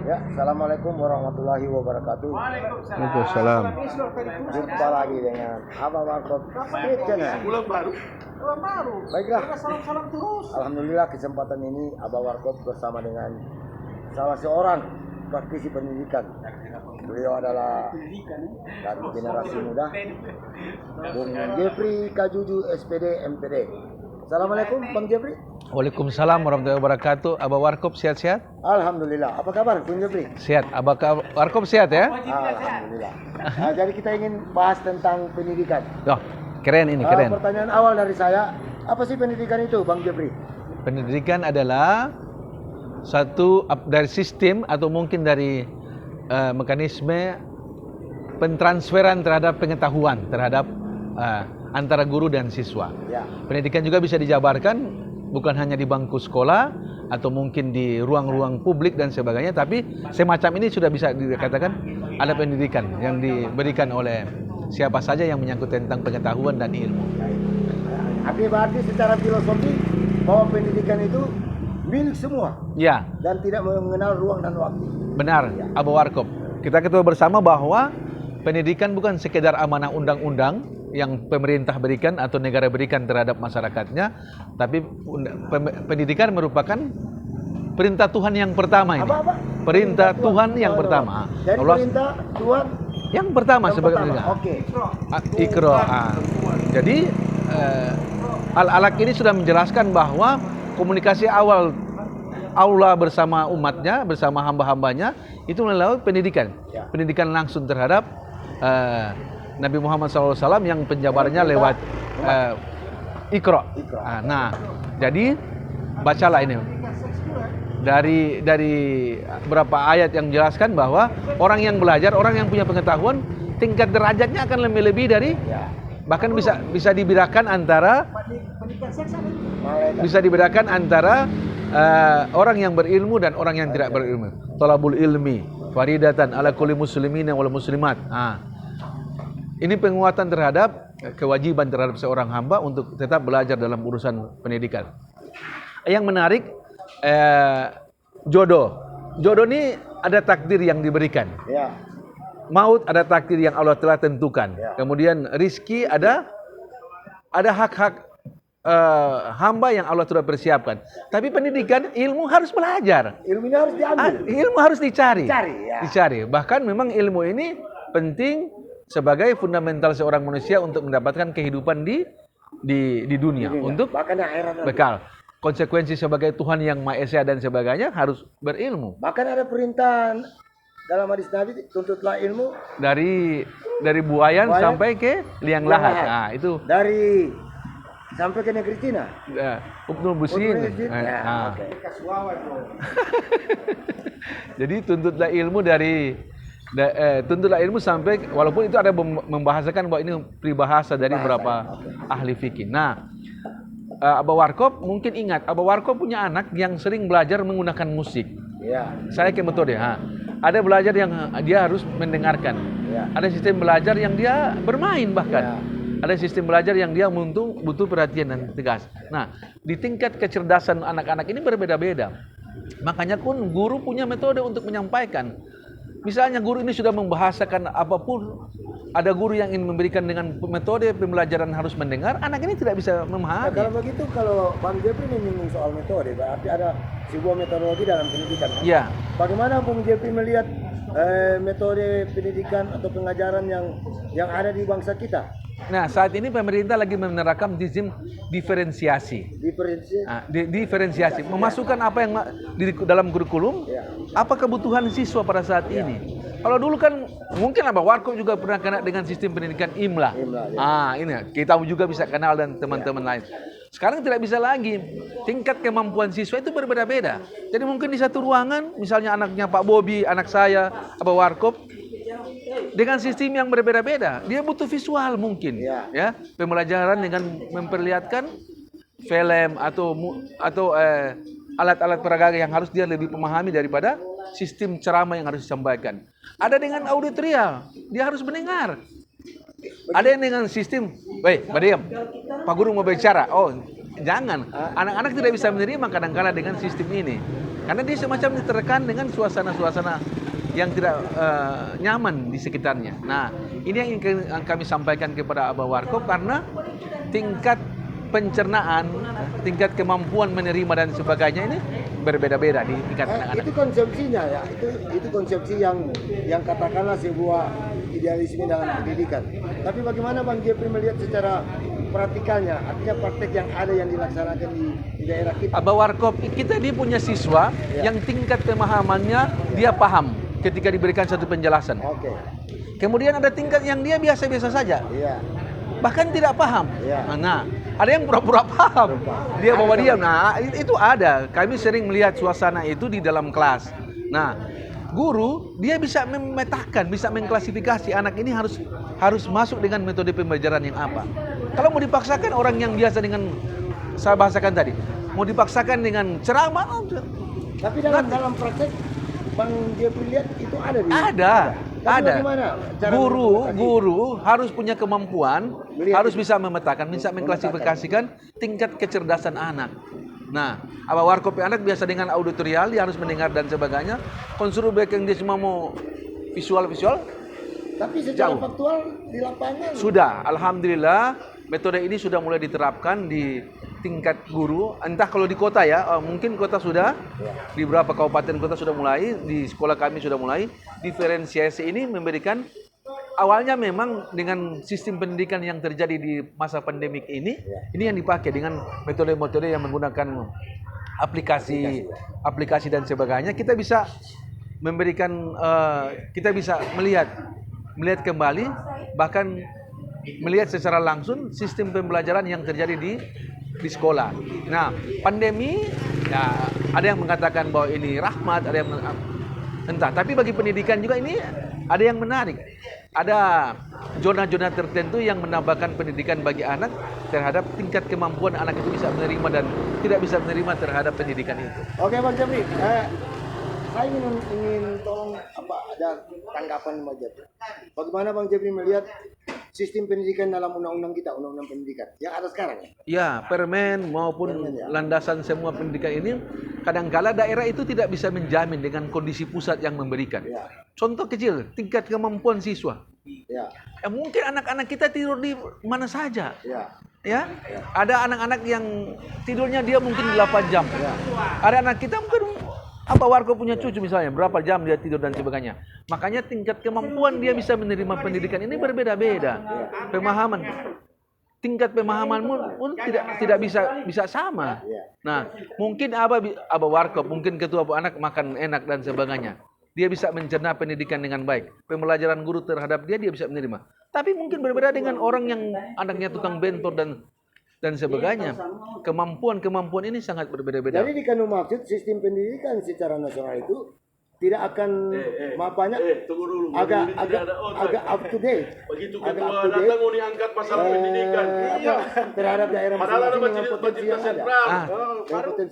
Ya, assalamualaikum warahmatullahi wabarakatuh. Waalaikumsalam. Jumpa lagi dengan Abah Warkop Channel. Baiklah. Salam terus. Alhamdulillah kesempatan ini Abah Warkop bersama dengan salah seorang praktisi pendidikan. Beliau adalah dari generasi muda, Bung Jeffrey Kajuju SPD MPD. Assalamualaikum Bang Jeffrey. Waalaikumsalam warahmatullahi wabarakatuh. Abah Warkop sehat-sehat? Alhamdulillah. Apa kabar Bung Jeffrey? Sehat. Abah Warkop sehat ya? Alhamdulillah. Nah, jadi kita ingin bahas tentang pendidikan. Oh, keren ini, keren. Pertanyaan awal dari saya, apa sih pendidikan itu Bang Jeffrey? Pendidikan adalah satu dari sistem atau mungkin dari mekanisme pentransferan terhadap pengetahuan terhadap antara guru dan siswa. Ya. Pendidikan juga bisa dijabarkan bukan hanya di bangku sekolah atau mungkin di ruang-ruang publik dan sebagainya, tapi semacam ini sudah bisa dikatakan ada pendidikan yang diberikan oleh siapa saja yang menyangkut tentang pengetahuan dan ilmu. Artinya berarti secara filosofi bahwa pendidikan itu milik semua. Ya. Dan tidak mengenal ruang dan waktu. Benar, Abah Warkop. Kita ketahui bersama bahwa pendidikan bukan sekedar amanah undang-undang yang pemerintah berikan atau negara berikan terhadap masyarakatnya, tapi pendidikan merupakan perintah Tuhan yang pertama ini. Apa? Perintah Tuhan yang pertama. Jadi Allah perintah Tuhan yang pertama sebagai pendidikan. Oke. Iqra. Jadi al-alaq ini sudah menjelaskan bahwa komunikasi awal Allah bersama umatnya, bersama hamba-hambanya itu melalui pendidikan. Ya. Pendidikan langsung terhadap Nabi Muhammad SAW yang penjabarannya lewat Iqra. Nah, jadi bacalah ini. Dari beberapa ayat yang menjelaskan bahwa orang yang belajar, orang yang punya pengetahuan, tingkat derajatnya akan lebih dari bahkan bisa dibedakan antara orang yang berilmu dan orang yang tidak berilmu. Talabul ilmi faridatan ala kulli muslimina wal muslimat. Ini penguatan terhadap kewajiban terhadap seorang hamba untuk tetap belajar dalam urusan pendidikan. Yang menarik, jodoh. Jodoh ini ada takdir yang diberikan. Ya. Maut ada takdir yang Allah telah tentukan. Ya. Kemudian rizki ada hak-hak hamba yang Allah sudah persiapkan. Tapi pendidikan, ilmu harus belajar. Ilmunya harus diambil. Ilmu harus dicari. Ya. Dicari. Bahkan memang ilmu ini penting sebagai fundamental seorang manusia untuk mendapatkan kehidupan di dunia. Untuk bahkan akhirat nanti. bekal. Konsekuensi sebagai Tuhan yang Maha Esa dan sebagainya harus berilmu. Bahkan ada perintah dalam hadis Nabi, tuntutlah ilmu Dari buayan sampai ke liang lahat. Nah, itu dari sampai ke negeri Cina. Ibnu Busin. Oke. Jadi tuntutlah ilmu sampai, walaupun itu ada membahasakan bahwa ini peribahasa dari beberapa ahli fikih. Nah, Abah Warkop mungkin ingat, Abah Warkop punya anak yang sering belajar menggunakan musik. Ya. Saya ke metode. Ada belajar yang dia harus mendengarkan. Ya. Ada sistem belajar yang dia bermain bahkan. Ya. Ada sistem belajar yang dia butuh perhatian dan tegas. Nah, di tingkat kecerdasan anak-anak ini berbeda-beda. Makanya pun guru punya metode untuk menyampaikan. Misalnya guru ini sudah membahasakan apapun, ada guru yang ingin memberikan dengan metode pembelajaran harus mendengar, anak ini tidak bisa memahami. Kalau begitu, kalau Bang Jeffrey menyinggung soal metode, berarti ada sebuah metodologi dalam pendidikan. Kan? Ya. Bagaimana Bang Jeffrey melihat metode pendidikan atau pengajaran yang ada di bangsa kita? Nah, saat ini pemerintah lagi menerapkan sistem diferensiasi. Diferensiasi, memasukkan apa yang di dalam kurikulum, apa kebutuhan siswa pada saat ini. Kalau dulu kan mungkin Abah Warkop juga pernah kena dengan sistem pendidikan IMLA. Ini kita juga bisa kenal dan teman-teman lain. Sekarang tidak bisa lagi. Tingkat kemampuan siswa itu berbeda-beda. Jadi mungkin di satu ruangan, misalnya anaknya Pak Bobi, anak saya, Abah Warkop, dengan sistem yang berbeda-beda, dia butuh visual mungkin, ya, pembelajaran dengan memperlihatkan film atau alat-alat peraga yang harus dia lebih memahami daripada sistem ceramah yang harus disampaikan. Ada dengan auditorial, dia harus mendengar. Ada yang dengan sistem, diam, Pak Guru mau bicara. Oh, jangan. Anak-anak tidak bisa menerima kadang-kala dengan sistem ini. Karena dia semacam diterkan dengan suasana-suasana yang tidak nyaman di sekitarnya. Nah, ini yang ingin kami sampaikan kepada Abah Warkop, karena tingkat pencernaan, tingkat kemampuan menerima dan sebagainya ini berbeda-beda di tingkat anak-anak. Itu konsepsinya ya, itu konsepsi yang katakanlah sebuah idealisme dalam pendidikan. Tapi bagaimana Bang Jeffrey melihat secara praktikalnya, artinya praktek yang ada yang dilaksanakan di daerah kita? Abah Warkop, kita ini punya siswa yang tingkat pemahamannya dia paham ketika diberikan satu penjelasan. Oke. Kemudian ada tingkat yang dia biasa-biasa saja. Iya. Bahkan tidak paham. Iya. Nah, ada yang pura-pura paham. Dia bawa diam. Nah, itu ada. Kami sering melihat suasana itu di dalam kelas. Nah, guru dia bisa memetakan, bisa mengklasifikasi anak ini harus masuk dengan metode pembelajaran yang apa. Kalau mau dipaksakan orang yang biasa dengan saya bahasakan tadi, mau dipaksakan dengan ceramah, tapi dalam praktek Bang Jeffrey lihat itu ada di Ada. Cara Guru harus punya kemampuan, harus bisa memetakan, bisa mengklasifikasikan tingkat kecerdasan anak. Nah, Abah Warkop anak biasa dengan auditorial, dia harus mendengar dan sebagainya. Konsuruh baik yang dia cuma mau visual. Tapi secara faktual di lapangan sudah, alhamdulillah metode ini sudah mulai diterapkan di tingkat guru. Entah kalau di kota ya, mungkin kota sudah, di beberapa kabupaten kota sudah mulai, di sekolah kami sudah mulai. Diferensiasi ini memberikan, awalnya memang dengan sistem pendidikan yang terjadi di masa pandemik ini yang dipakai dengan metode-metode yang menggunakan aplikasi dan sebagainya. Kita bisa memberikan, kita bisa melihat kembali, bahkan melihat secara langsung sistem pembelajaran yang terjadi di sekolah. Nah, pandemi, ya, ada yang mengatakan bahwa ini rahmat, ada yang entah. Tapi bagi pendidikan juga ini ada yang menarik. Ada zona-zona tertentu yang menambahkan pendidikan bagi anak terhadap tingkat kemampuan anak itu bisa menerima dan tidak bisa menerima terhadap pendidikan itu. Oke Bang Jeffrey, saya ingin tolong ada tanggapan Bang Jeffrey. Bagaimana Bang Jeffrey melihat sistem pendidikan dalam undang-undang kita, undang-undang pendidikan yang ada sekarang? Ya, permen maupun landasan semua pendidikan ini, kadangkala daerah itu tidak bisa menjamin dengan kondisi pusat yang memberikan. Ya. Contoh kecil, tingkat kemampuan siswa. Ya. Mungkin anak-anak kita tidur di mana saja. Ya. Ada anak-anak yang tidurnya dia mungkin 8 jam. Ya. Ada anak kita mungkin Abah Warkop punya cucu misalnya, berapa jam dia tidur dan sebagainya. Makanya tingkat kemampuan dia bisa menerima pendidikan ini berbeda-beda. Pemahaman, tingkat pemahamanmu pun tidak bisa sama. Nah, mungkin Abah Warkop, mungkin ketua anak makan enak dan sebagainya. Dia bisa mencerna pendidikan dengan baik. Pembelajaran guru terhadap dia bisa menerima. Tapi mungkin berbeda dengan orang yang anaknya tukang bentor dan sebagainya. Kemampuan ini sangat berbeda-beda. Jadi dikandung maksud sistem pendidikan secara nasional itu tidak akan banyak agak up to date. Begitu ketua datang mau diangkat masalah pendidikan. Terhadap daerah masing-masing dengan potensi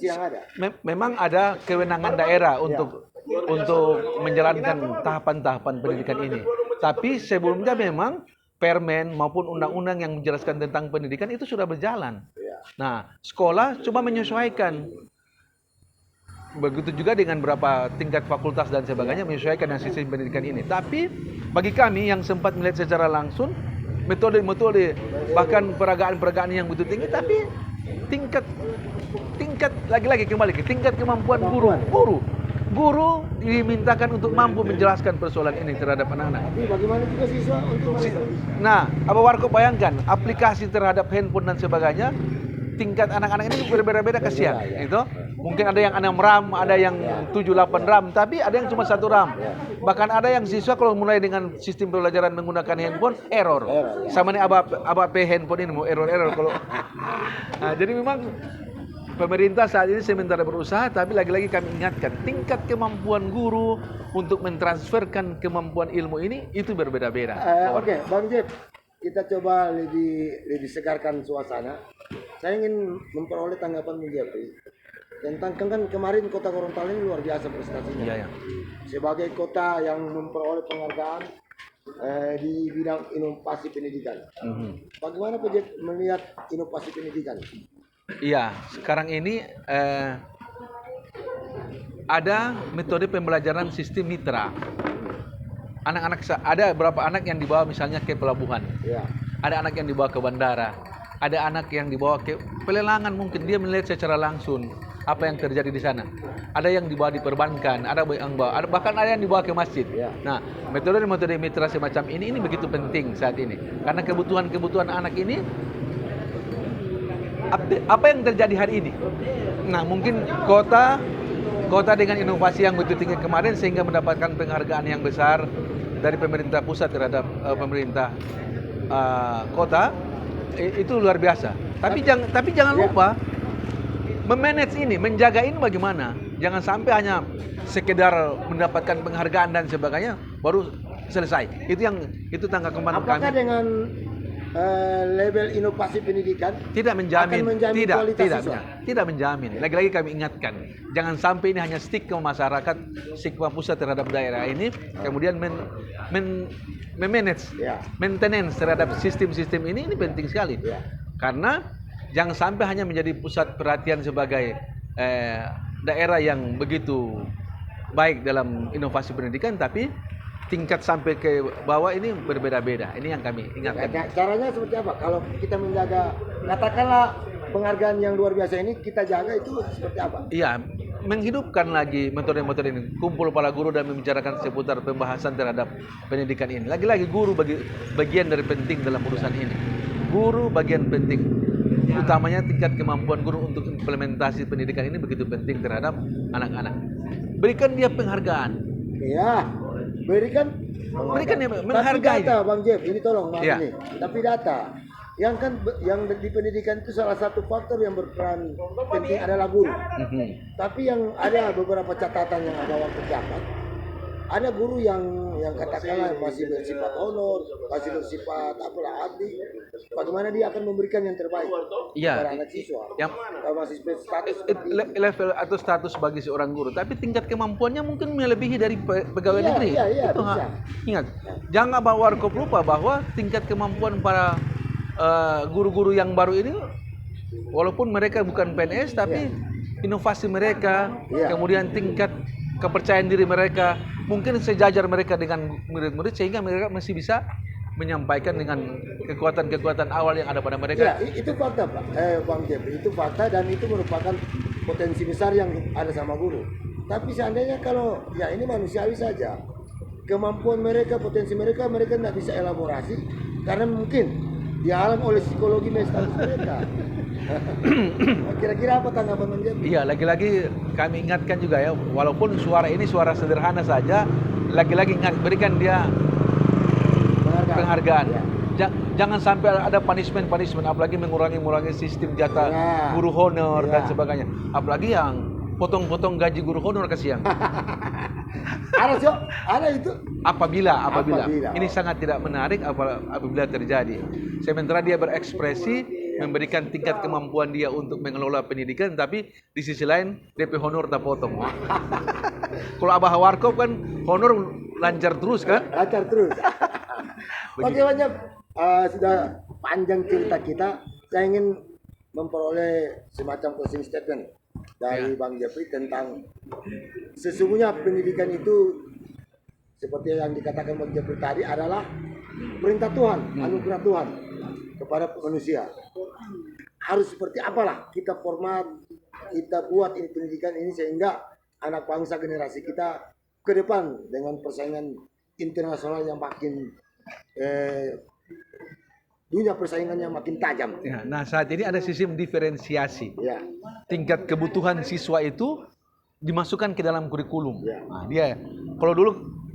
yang ada. Memang ada kewenangan daerah untuk menjalankan tahapan-tahapan pendidikan ini. Tapi sebelumnya memang permen maupun undang-undang yang menjelaskan tentang pendidikan itu sudah berjalan. Nah, sekolah coba menyesuaikan. Begitu juga dengan beberapa tingkat fakultas dan sebagainya menyesuaikan dengan sistem pendidikan ini. Tapi bagi kami yang sempat melihat secara langsung metode-metode bahkan peragaan-peragaan yang begitu tinggi, tapi tingkat lagi-lagi kembali ke tingkat kemampuan guru dimintakan untuk mampu menjelaskan persoalan ini terhadap anak-anak. Tapi bagaimana juga siswa untuk Nah, Abah Warkop bayangkan aplikasi terhadap handphone dan sebagainya, tingkat anak-anak ini berbeda-beda kasihan. Itu mungkin ada yang 6 RAM, ada yang 7-8 RAM, tapi ada yang cuma 1 RAM. Bahkan ada yang siswa kalau mulai dengan sistem pembelajaran menggunakan handphone error. Sama nih Abah handphone ini mau error kalau. Nah, jadi memang pemerintah saat ini sementara berusaha, tapi lagi-lagi kami ingatkan, tingkat kemampuan guru untuk mentransferkan kemampuan ilmu ini itu berbeda-beda. Oke, Bang Jeff, kita coba lebih segarkan suasana. Saya ingin memperoleh tanggapan Bang Jeffrey tentang kan kemarin Kota Gorontalo ini luar biasa prestasinya. Iya. Sebagai kota yang memperoleh penghargaan di bidang inovasi pendidikan. Bagaimana Pak Jeff melihat inovasi pendidikan? Iya, sekarang ini ada metode pembelajaran sistem mitra. Ada beberapa anak yang dibawa misalnya ke pelabuhan. Ya. Ada anak yang dibawa ke bandara. Ada anak yang dibawa ke pelelangan, mungkin dia melihat secara langsung apa yang terjadi di sana. Ada yang dibawa di perbankan, bahkan ada yang dibawa ke masjid. Ya. Nah, metode-metode mitra semacam ini begitu penting saat ini. Karena kebutuhan anak ini apa yang terjadi hari ini. Nah, mungkin kota dengan inovasi yang begitu tinggi kemarin sehingga mendapatkan penghargaan yang besar dari pemerintah pusat terhadap pemerintah kota, itu luar biasa. Tapi jangan lupa memanage ini, menjaga ini bagaimana. Jangan sampai hanya sekedar mendapatkan penghargaan dan sebagainya baru selesai. Itu tangga kembang kami. Apakah dengan label inovasi pendidikan tidak menjamin, akan menjamin kualitas siswa? tidak menjamin. Lagi-lagi kami ingatkan, jangan sampai ini hanya stigma masyarakat, stigma pusat terhadap daerah ini, kemudian memanage, maintenance terhadap sistem-sistem ini penting sekali. Karena jangan sampai hanya menjadi pusat perhatian sebagai daerah yang begitu baik dalam inovasi pendidikan, tapi tingkat sampai ke bawah ini berbeda-beda. Ini yang kami ingatkan. Caranya seperti apa? Kalau kita menjaga, katakanlah penghargaan yang luar biasa ini kita jaga, itu seperti apa? Iya, menghidupkan lagi metode-metode ini. Kumpul para guru dan membicarakan seputar pembahasan terhadap pendidikan ini. Lagi-lagi guru bagian dari penting dalam urusan ini. Guru bagian penting. Utamanya tingkat kemampuan guru untuk implementasi pendidikan ini begitu penting terhadap anak-anak. Berikan dia penghargaan. Iya. Berikan dia menghargai. Tapi data, Bang Jeff, ini tolong maaf ini. Tapi data yang di pendidikan itu salah satu faktor yang berperan penting adalah guru. Tapi yang ada beberapa catatan yang ada waktu catat, ada guru yang katakanlah masih bersifat honor, masih bersifat abdi. Bagaimana dia akan memberikan yang terbaik kepada anak siswa? Yang masih status level atau status bagi seorang guru, tapi tingkat kemampuannya mungkin melebihi dari pegawai negeri. Iya, Itu bisa. Ingat, jangan Warkop lupa bahwa tingkat kemampuan para guru-guru yang baru ini, walaupun mereka bukan PNS, tapi inovasi mereka, kemudian tingkat kepercayaan diri mereka, mungkin sejajar mereka dengan murid-murid, sehingga mereka masih bisa menyampaikan dengan kekuatan-kekuatan awal yang ada pada mereka. Ya, itu fakta, Pak. Bang Jeff, itu fakta dan itu merupakan potensi besar yang ada sama guru. Tapi seandainya kalau ini manusiawi saja, kemampuan mereka, potensi mereka tidak bisa elaborasi karena mungkin dialam oleh psikologi mental mereka. Kira-kira apa tanggapan Bang Jeff? Iya, lagi-lagi kami ingatkan juga ya, walaupun suara ini suara sederhana saja, lagi-lagi ingat, berikan dia penghargaan. Jangan sampai ada punishment, apalagi mengurangi sistem jatah guru honor dan sebagainya. Apalagi yang potong-potong gaji guru honor kasihan. Ada itu. Apabila ini sangat tidak menarik apabila terjadi. Sementara dia berekspresi, memberikan tingkat kemampuan dia untuk mengelola pendidikan, tapi di sisi lain DP honor tak potong. Kalau Abah Warkop kan honor lancar terus kan? Lancar terus. Bagaimana sudah panjang cerita kita, saya ingin memperoleh semacam closing statement dari Bang Jeffrey tentang sesungguhnya pendidikan itu seperti yang dikatakan Bang Jeffrey tadi adalah perintah Tuhan, anugerah Tuhan kepada manusia. Harus seperti apalah kita format, kita buat ini pendidikan ini sehingga anak bangsa generasi kita ke depan dengan persaingan internasional yang makin dunia persaingannya makin tajam. Ya, nah saat ini ada sistem diferensiasi. Tingkat kebutuhan siswa itu dimasukkan ke dalam kurikulum. Nah, kalau dulu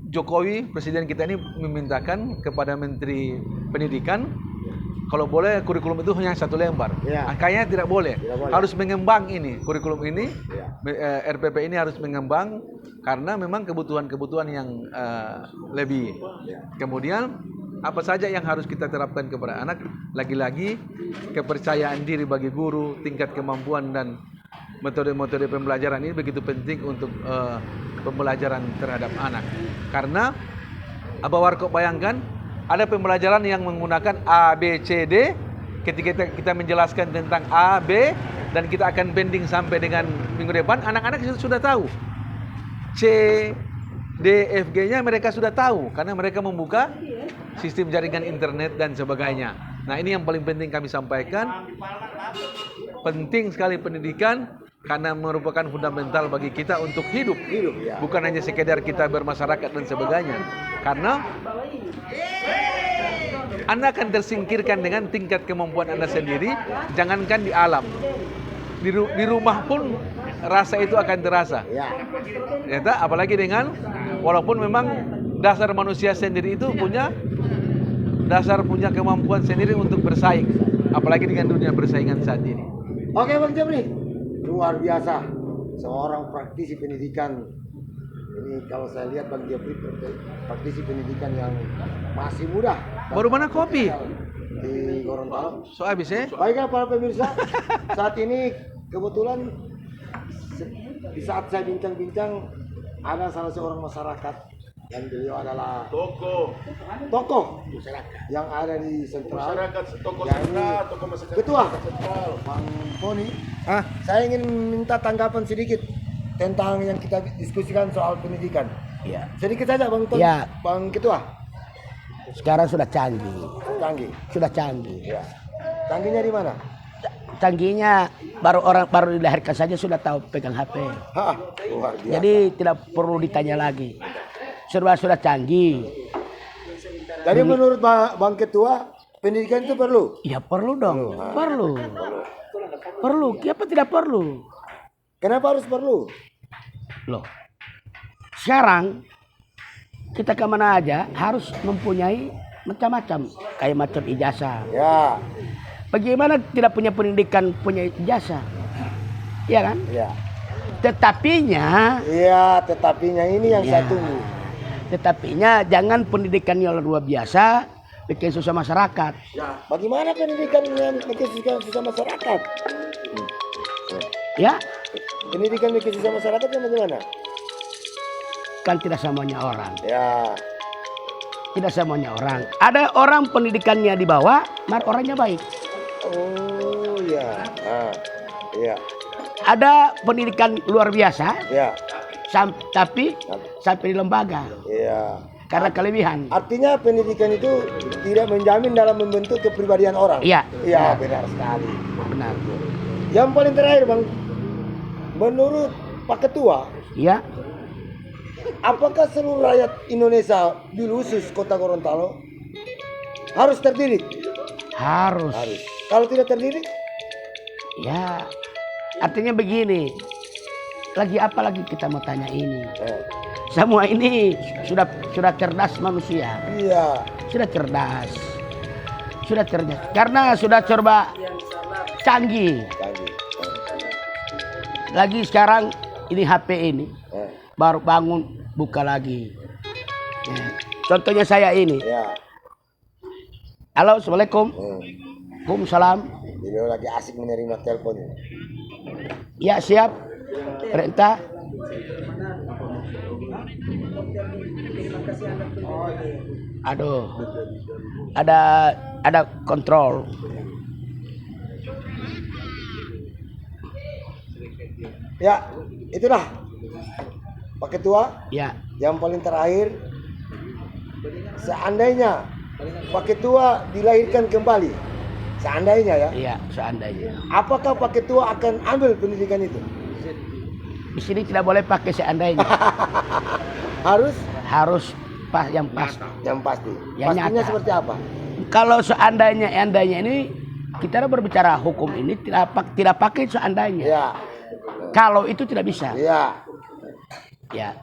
Jokowi presiden kita ini memintakan kepada Menteri Pendidikan, kalau boleh kurikulum itu hanya 1 lembar. Kayaknya tidak boleh. Harus mengembang ini kurikulum ini. RPP ini harus mengembang karena memang kebutuhan-kebutuhan yang lebih. Kemudian apa saja yang harus kita terapkan kepada anak? Lagi-lagi kepercayaan diri bagi guru, tingkat kemampuan dan metode-metode pembelajaran ini begitu penting untuk pembelajaran terhadap anak. Karena Abah Warkop bayangkan ada pembelajaran yang menggunakan A, B, C, D. Ketika kita menjelaskan tentang A, B dan kita akan pending sampai dengan minggu depan, anak-anak sudah tahu. C, D, F, G-nya mereka sudah tahu karena mereka membuka sistem jaringan internet dan sebagainya. Nah, ini yang paling penting kami sampaikan. Penting sekali pendidikan karena merupakan fundamental bagi kita untuk hidup. Bukan hanya sekedar kita bermasyarakat dan sebagainya. Karena Anda akan tersingkirkan dengan tingkat kemampuan Anda sendiri, jangankan di alam. Di rumah pun rasa itu akan terasa. Ya, apalagi dengan walaupun memang dasar manusia sendiri itu punya kemampuan sendiri untuk bersaing, apalagi dengan dunia persaingan saat ini. Oke Bang Jabri, luar biasa, seorang praktisi pendidikan. Ini kalau saya lihat Bang Jabri praktisi pendidikan yang masih muda. Baru mana kopi? Di Gorontalo. So habis ya? Baiklah para pemirsa, saat ini kebetulan di saat saya bincang-bincang ada salah seorang masyarakat yang beliau adalah tokoh yang ada di sentral, ketua Bang Poni. Saya ingin minta tanggapan sedikit tentang yang kita diskusikan soal pendidikan. Ya. Sedikit saja Bang Poni. Ya. Bang Ketua. Sekarang sudah canggih. Sudah canggih. Ya. Canggihnya di mana? Canggihnya baru dilahirkan saja sudah tahu pegang HP. Luar biasa. Jadi tidak perlu ditanya lagi. Sudah canggih. Jadi menurut Bang Ketua, pendidikan itu perlu? Ya perlu dong. Perlu. Kenapa tidak perlu? Kenapa harus perlu? Loh. Sekarang kita kemana aja harus mempunyai macam-macam, kayak macam ijazah. Ya. Bagaimana tidak punya pendidikan punya ijazah? Iya kan? Ya. Tetapinya ini yang saya tunggu. Tetapinya jangan pendidikannya luar biasa bikin susah masyarakat. Ya. Bagaimana pendidikan yang bikin susah masyarakat? Ya, Pendidikan bikin susah masyarakat yang bagaimana? kan tidak semuanya orang. Ya. Tidak semuanya orang. Ada orang pendidikannya di bawah, orangnya baik. Oh ya. Iya. Ada pendidikan luar biasa, Ya. tapi sampai di lembaga. Iya. Karena kelebihan. Artinya pendidikan itu tidak menjamin dalam membentuk kepribadian orang. Iya. Iya, benar sekali. Benar. Yang paling terakhir Bang, menurut Pak Ketua, Ya, apakah seluruh rakyat Indonesia di khusus Kota Gorontalo harus terdidik? harus. Kalau tidak terdidik? Ya, artinya begini. Lagi apa lagi kita mau tanya ini? Semua ini sudah cerdas manusia. Iya. Sudah cerdas. Karena sudah coba canggih. Lagi sekarang ini HP ini baru bangun buka lagi. Ya. Contohnya saya ini. Ya. Halo, assalamualaikum. Waalaikumsalam. Beliau lagi asik menerima telepon. Ya siap. Perintah. Aduh. Ada kontrol. Ya, itulah Pak Ketua. Ya. Yang paling terakhir, seandainya Pak Ketua dilahirkan kembali, seandainya ya, Iya, seandainya. apakah Pak Ketua akan ambil pendidikan itu? Di sini tidak boleh pakai seandainya. Harus yang pasti. Yang pasti. Yang Pastinya nyata. seperti apa? Kalau seandainya ini kita berbicara hukum ini tidak pakai seandainya. Ya. Kalau itu tidak bisa. Ya. Ya,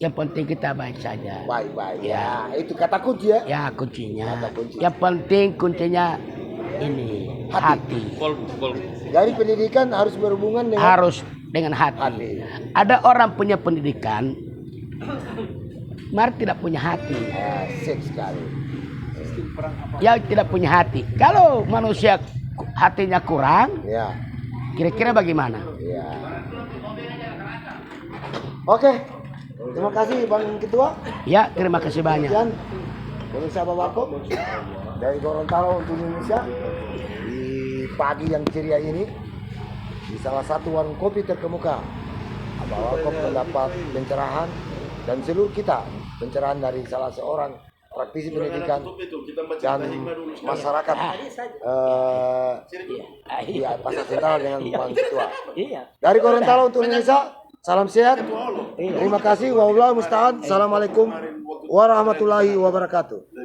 yang penting kita baik saja. Baik-baik. Ya. Itu kata kunci ya. Ya, kuncinya. Kata kunci. Yang penting kuncinya ini hati. Jadi pendidikan harus berhubungan dengan Harus dengan hati. Ada orang punya pendidikan, mari tidak punya hati. Asik sekali. Yang tidak punya hati. Kalau manusia hatinya kurang, Ya. kira-kira bagaimana? Ya. Oke. Terima kasih Bang Ketua. Ya, terima kasih banyak. Dan pemirsa Bapak dari Gorontalo untuk Indonesia di pagi yang ceria ini, di salah satu warung kopi terkemuka. Abah Warkop mendapat pencerahan dan seluruh kita pencerahan dari salah seorang praktisi pendidikan dan masyarakat di Pasar Sentral dengan Bang Ketua. Dari Gorontalo untuk Indonesia, salam sehat. Terima kasih. Wallahu musta'an. Assalamualaikum warahmatullahi wabarakatuh.